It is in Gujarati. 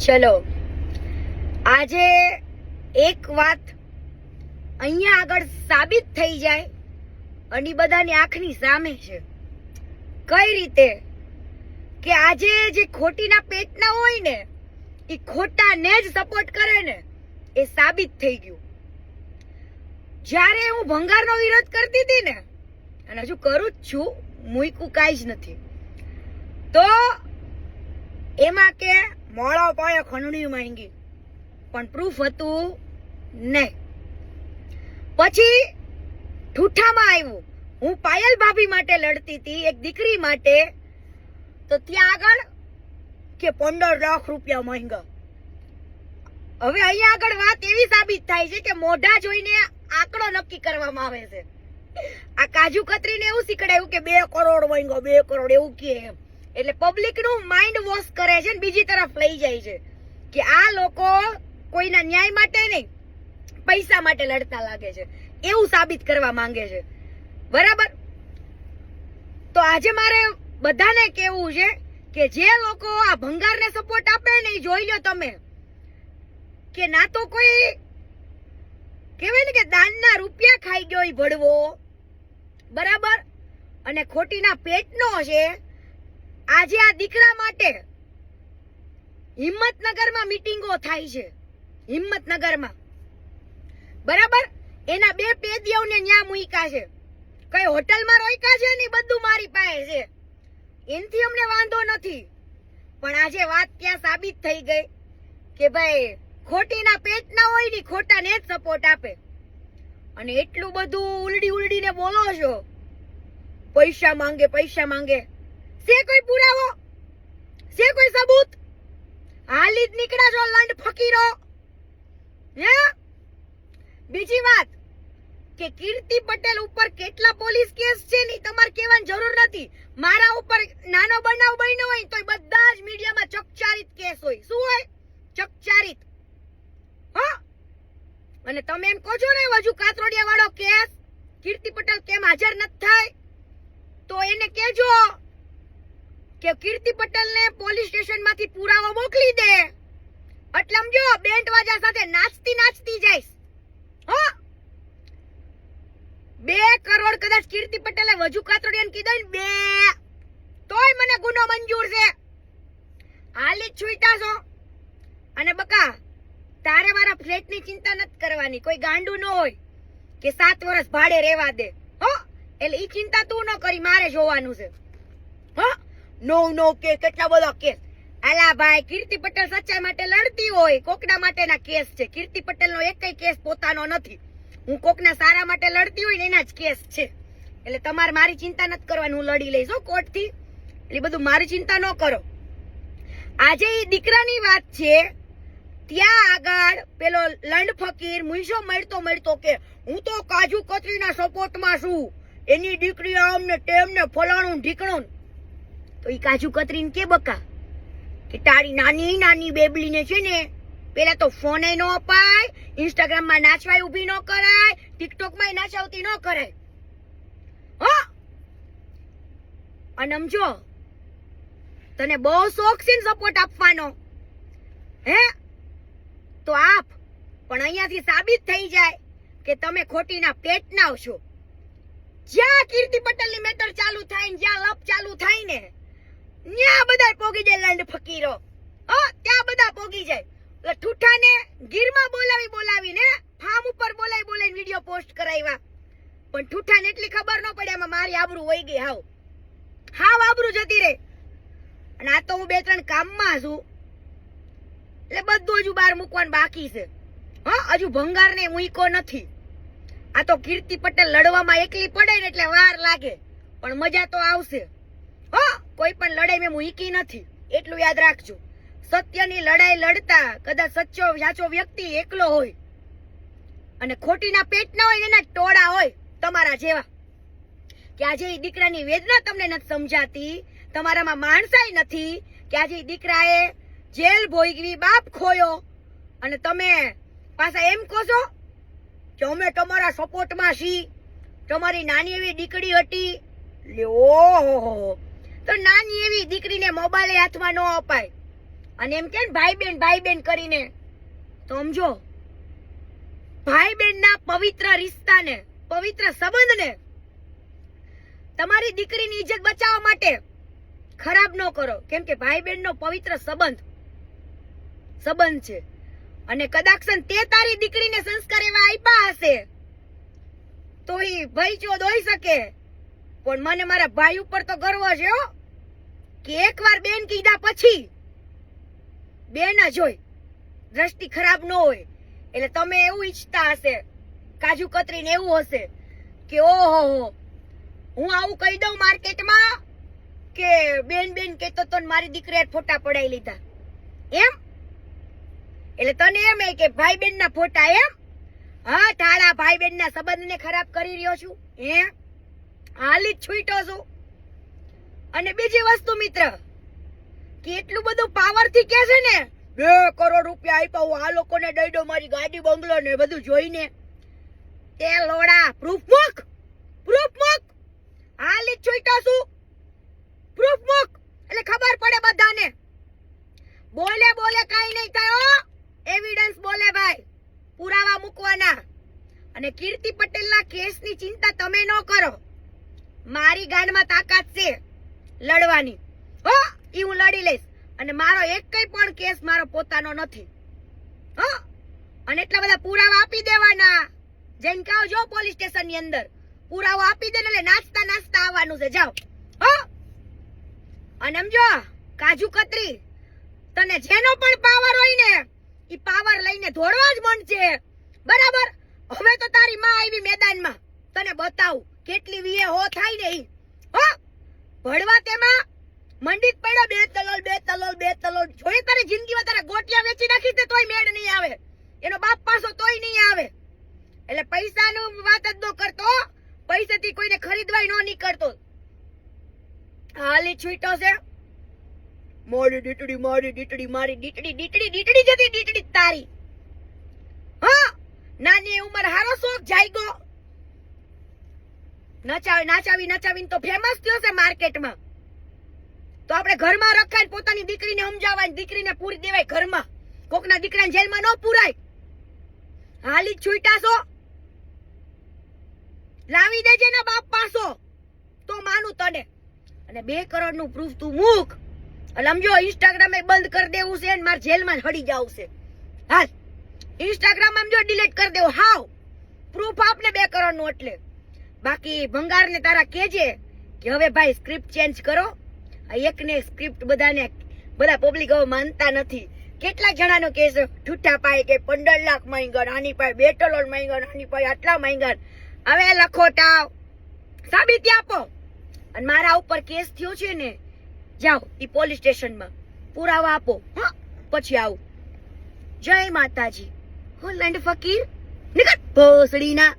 ચલો આજે એક વાત અહીંયા આગળ સાબિત થઈ જાય અને બધાની આંખની સામે છે. કઈ રીતે કે આજે જે ખોટીના પેટના હોય ને એ ખોટાને જ સપોર્ટ કરે ને એ સાબિત થઈ ગયું. જ્યારે હું ભંગારનો વિરોધ કરતી હતી ને, અને હજુ કરું જ છું, મૂક્યું કાંઈ જ નથી, તો એમાં કે મોળો પાયો ખંડણી માંગી પણ પ્રૂફ હતું નહીં. પછી ઠૂઠામાં આવ્યું. હું પાયલ ભાભી માટે લડતી હતી, એક દીકરી માટે, તો ત્યાં આગળ કે 15 લાખ રૂપિયા માંગ્યા. હવે અહીંયા આગળ વાત એવી સાબિત થાય છે કે મોઢા જોઈને આંકડો નક્કી કરવામાં આવે છે. આ કાજુ કતરીને એવું શીખડાયું કે 2 કરોડ માંગ્યો, 2 કરોડ એવું કે એમ. એટલે પબ્લિક નું માઇન્ડ વોશ કરે છે, બીજી તરફ લઈ જાય છે કે આ લોકો કોઈના ન્યાય માટે નહીં, પૈસા માટે લડતા લાગે છે, એવું સાબિત કરવા માંગે છે. બરાબર? તો આજે મારે બધાને કહેવું છે કે જે લોકો આ ભંગારને સપોર્ટ આપે ને એ જોઈ લો તમે કે ના તો કોઈ કહેવાય ને કે દાનના રૂપિયા ખાઈ ગયો એ ભડવો, બરાબર, અને ખોટીના પેટનો છે. આજે આ દીકરા માટે હિંમતનગરમાં મીટિંગો થાય છે, હિંમતનગરમાં, બરાબર. એના 2 પેદીઓને ન્યા મૂક્યા છે, કઈ હોટલમાં રોક્યા છે ને બધું મારી પાસે છે, એનથી અમને વાંધો નથી. પણ આજે વાત ત્યાં સાબિત થઈ ગઈ કે ભાઈ ખોટીના પેટ ના હોય ને ખોટાને જ સપોર્ટ આપે. અને એટલું બધું ઉલડીને બોલો છો, પૈસા માંગે, પૈસા માંગે. છે કોઈ પુરાવો? છે કોઈ સબૂત? હાલી જ નીકળ્યા છો લંડ ફકીરો. હે? બીજી વાત કે કીર્તિ પટેલ ઉપર કેટલા પોલીસ કેસ છે ને તમારે કહેવાની જરૂર નથી. મારા ઉપર નાનો બનાવ બન્યો હોય તો બધા જ મીડિયામાં ચકચારિત કેસ હોય. શું હોય? ચકચારિત. હા, અને તમે એમ કહો છો ને વજુ કાતરોડિયા વાળો કેસ કીર્તિ પટેલ કેમ હાજર નથી થાય, તો એને કહેજો કે કીર્તિ પટેલને પોલીસ સ્ટેશનમાંથી પુરાવો મોકલી દે. એટલે સમજો બેન્ડ વાજા સાથે નાચતી જઈશ. હા, 2 કરોડ કદાચ કીર્તિ પટેલે વજુ કાતરોડિયાને કીધા ને 2, તોય મને ગુનો મંજૂર છે. હાલી છૂટા છો. અને બકા તારે મારા ફ્લેટની ચિંતા નથી કરવાની. કોઈ ગાંડું ન હોય કે 7 વર્ષ ભાડે રહેવા દે. હો, એટલે ઈ ચિંતા તું ન કરી, મારે જોવાનું છે. હા, નો કે કેટલા બધા કેસ. આલા ભાઈ, કીર્તિ પટેલ સચ્ચાઈ માટે લડતી હોય, કોકના માટેના કેસ છે. કીર્તિ પટેલનો એકય કેસ પોતાનો નથી. હું કોકના સારા માટે લડતી હોય ને એના જ કેસ છે. એટલે તમારે મારી ચિંતા નથી કરવાની, હું લડી લઈશ કોર્ટથી. એટલે બધું મારી ચિંતા ન કરો. આજે એ દીકરાની વાત છે, ત્યાં આગળ પેલો લંડ ફકીર મુઈશો મળતો કે હું તો કાજુ કતરીના સપોર્ટમાં છું, એની દીકરી આમને તેમને ફલાણું ઢીકણું. તો ઈ કાજુ કતરીને કે બકા કે તારી નાની બેબલીને છે ને પેલા તો ફોને ન અપાય, ઇન્સ્ટાગ્રામમાં નાચવાય ઊભી ન કરાય, ટિકટોકમાં નાચાવતી ન કરાય. હા, અને સમજો તને બહુ શોખ છે ને સપોર્ટ આપવાનો, હે, તો આપ. પણ અહીંયાથી સાબિત થઈ જાય કે તમે ખોટીના પેટના છો. જ્યાં કીર્તિ પટેલની મેટર ચાલુ થાય ને જ્યાં લપ ચાલુ થાય ને ત્યાં બધા પોગી જાય લંડ ફકીરો. હા, ત્યાં બધા પોગી જાય. એટલે ઠૂઠાને ગીરમાં બોલાવીને ફાર્મ ઉપર બોલાવીને વિડીયો પોસ્ટ કરાવ્યા. પણ ઠૂઠાને એટલી ખબર ન પડી આમાં મારી આબરૂ વહી ગઈ. હાવ આબરૂ જતી રહે. અને આ તો હું 2-3 કામમાં છું, એટલે બધું હજુ બહાર મૂકવાનું બાકી છે. હા, હજુ ભંગારને મૂક્યો નથી. આ તો કીર્તિ પટેલ લડવામાં એકલી પડે ને એટલે વાર લાગે, પણ મજા તો આવશે. હા, કોઈ પણ લડાઈ મેં મૂકી નથી, એટલું યાદ રાખજો. સત્યની લડાઈ લડતા કદાચ સાચો વ્યક્તિ એકલો હોય અને ખોટીના પેટ ના હોય ને એના ટોળા હોય તમારા જેવા. કે આજે એ દીકરાની વેદના તમને નથી સમજાતી, તમારામાં માણસાઈ નથી કે આજે દીકરાએ જેલ ભોગવી, બાપ ખોયો, અને તમે પાછા એમ કહો છો કે અમે તમારા સપોર્ટમાં છીએ. તમારી નાની એવી દીકરી હતી, ઓહો, તો નાની એવી દીકરીને મોબાઈલ હાથમાં ન અપાય. અને એમ કે ભાઈ બેન કરીને, તો સમજો ભાઈ બેન ના પવિત્ર રિશ્તાને, પવિત્ર સંબંધને તમારી દીકરીની ઇજ્જત બચાવવા માટે ખરાબ ન કરો. કેમ કે ભાઈ બેન નો પવિત્ર સંબંધ છે. અને કદાચ તે તારી દીકરીને સંસ્કાર એવા આપ્યા હશે તો એ ભાઈ ચોદ હોઈ શકે. પણ મને મારા ભાઈ ઉપર તો ગર્વ છે હો, કે એકવાર બેન કીધા પછી બેન જ હોય, દ્રષ્ટિ ખરાબ ન હોય. એટલે તમે એવું ઈચ્છતા હશે, કાજુ કતરીને એવું હશે કે ઓહો હું આવું કહી દઉં માર્કેટમાં કે બેન કેતો તો મારી દીકરીએ ફોટા પડાવી લીધા એમ. એટલે તને એમ કે ભાઈ બેન ના ફોટા એમ, હા તારા ભાઈ બેન ના સંબંધને ખરાબ કરી રહ્યો છું એમ, હાલી જ છૂટો છું. અને બીજી વસ્તુ મિત્ર, કે એટલું બધું પાવર થી કે છે ને 2 કરોડ રૂપિયા આપ્યા હું આ લોકોને દઈ દઉં, મારી ગાડી બંગલો ને બધું જોઈને, તે લોડા પ્રૂફ મૂક, હાલી જ છૂટો છું, પ્રૂફ મૂક. એટલે ખબર પડે બધાને. બોલે કાઈ નહીં થાય, એવિડન્સ બોલે ભાઈ, પુરાવા મૂકવાના. અને કીર્તિ પટેલના કેસની ચિંતા તમે ન કરો, મારી ગાંડમાં તાકાત છે લડવાની. હો ઈ હું લડી લઈશ. અને મારો એકય પણ કેસ મારો પોતાનો નથી. હો અને એટલા બધા પુરાવા આપી દેવાના. જઈને કહો જો પોલીસ સ્ટેશન ની અંદર પુરાવો આપી દે ને, એટલે નાચતા આવવાનું છે. જાઓ. હો અને સમજો કાજુ કતરી, તને જેનો પણ પાવર હોય ને ઈ પાવર લઈને દોડવા જ મન છે, બરાબર. હવે તો તારી માં આવી મેદાનમાં, તને બતાવું કેટલી વીએ હો થાય ને ઈ. હો ભળવા તેમાં મંડિત પડ્યો, બે તલોલ જોઈ તારી જિંદગીમાં તારા ગોટિયા વેચી નાખી તે તોય મેળ નહીં આવે, એનો બાપ પાસો તોય નહીં આવે. એટલે પૈસાનું વાત જ ન કરતો, પૈસાથી કોઈને ખરીદવાય ન નીકળતો. હાલી છૂટો છે મારી દીકડી જતી તારી. હા નાની ઉંમર હારો શોખ જાયગો, નચાવીને તો ફેમસ થયો છે માર્કેટમાં. તો આપણે ઘરમાં રખાય, પોતાની દીકરીને સમજાવાય, દીકરીને પૂરી દેવાય ઘરમાં. કોકના દીકરાને જેલમાં ન પૂરાય. હાલી છૂટા છો, લાવી દેજે ના બાપ પાસો તો માનું તને. અને 2 કરોડ નું પ્રૂફ તું મૂક. એટલે સમજો ઇન્સ્ટાગ્રામ બંધ કરી દેવું છે, મારે જેલમાં હડી જવું છે. હાલ ઇન્સ્ટાગ્રામ સમજો ડિલીટ કરી દેવું, હાવ પ્રૂફ આપને 2 કરોડ નું. એટલે બાકી ભંગાર ને તારા કેજે કે હવે ભાઈ સ્ક્રિપ્ટ ચેન્જ કરો. આ એકને સ્ક્રિપ્ટ બધા પબ્લિક હવે માનતા નથી. કેટલાક જણાનો કેસ ઠૂઠા પાય કે 15 લાખ માંગ્યા, આની પાસે 2 કરોડ માંગ્યા, આની પાસે આટલા માંગ્યા. હવે લખોટાવ સાબિતી આપો. અને મારા ઉપર કેસ થયો છે ને, જાઓ ઈ પોલીસ સ્ટેશનમાં પુરાવા આપો, પછી આવું. જય માતાજી. હોલન્ડ ફકીર નીકળ ભોસડીના.